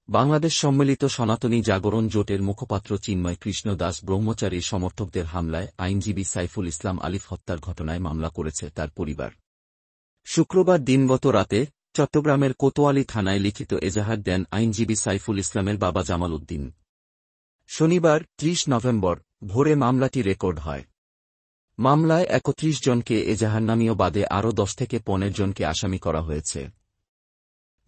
বাংলাদেশ সম্মিলিত সনাতনী জাগরণ জোটের মুখপাত্র চিন্ময় কৃষ্ণ দাস ব্রহ্মচারী সমর্থকদের হামলায় আইনজীবী সাইফুল ইসলাম আলিফ হত্যার ঘটনায় মামলা করেছে তার পরিবার। শুক্রবার দিনগত রাতে চট্টগ্রামের কোতোয়ালি থানায় লিখিত এজাহার দেন আইনজীবী সাইফুল ইসলামের বাবা জামাল উদ্দিন। শনিবার ৩০ নভেম্বর ভোরে মামলাটি রেকর্ড হয়। মামলায় ৩১ জনকে এজাহারনামীয় বাদে আরও ১০ থেকে ১৫ জনকে আসামি করা হয়েছে।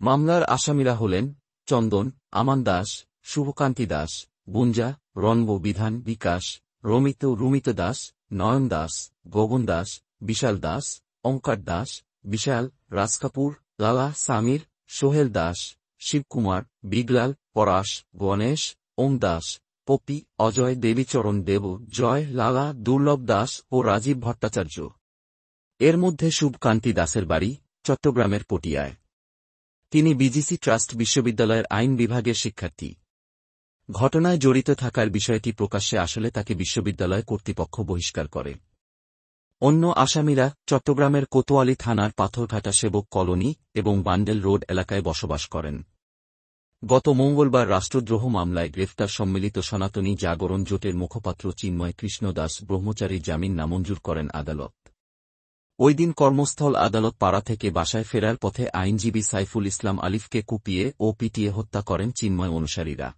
মামলার আসামিরা হলেন চন্দন, আমান দাস, শুভকান্তি দাস, গুঞ্জা, রণব, বিধান, বিকাশ, রুমিত দাস, নয়ন দাস, গগন দাস, বিশাল দাস, ওঙ্কার দাস, বিশাল, রাজকাপুর, লালা, সামির, সোহেল দাস, শিবকুমার, বিগলাল, পরাশ, গণেশ, ওম দাস, পপি, অজয়, দেবীচরণ দেব, জয়, লালা, দুর্লভ দাস ও রাজীব ভট্টাচার্য। এর মধ্যে শুভকান্তি দাসের বাড়ি চট্টগ্রামের পটিয়ায়। তিনি বিজিসি ট্রাস্ট বিশ্ববিদ্যালয়ের আইন বিভাগের শিক্ষার্থী। ঘটনায় জড়িত থাকার বিষয়টি প্রকাশ্যে আসলে তাকে বিশ্ববিদ্যালয় কর্তৃপক্ষ বহিষ্কার করে। অন্য আসামিরা চট্টগ্রামের কোতোয়ালি থানার পাথরঘাটা সেবক কলোনি এবং বান্ডেল রোড এলাকায় বসবাস করেন। গত মঙ্গলবার রাষ্ট্রদ্রোহ মামলায় গ্রেফতার সম্মিলিত সনাতনী জাগরণ জোটের মুখপাত্র চিন্ময় কৃষ্ণ দাস ব্রহ্মচারীর জামিন নামঞ্জুর করেন আদালত। ওই দিন কর্মস্থল আদালত পাড়া থেকে বাসায় ফেরার পথে আইনজীবী সাইফুল ইসলাম আলিফকে কুপিয়ে ও পিটিয়ে হত্যা করেন চিন্ময় অনুসারীরা।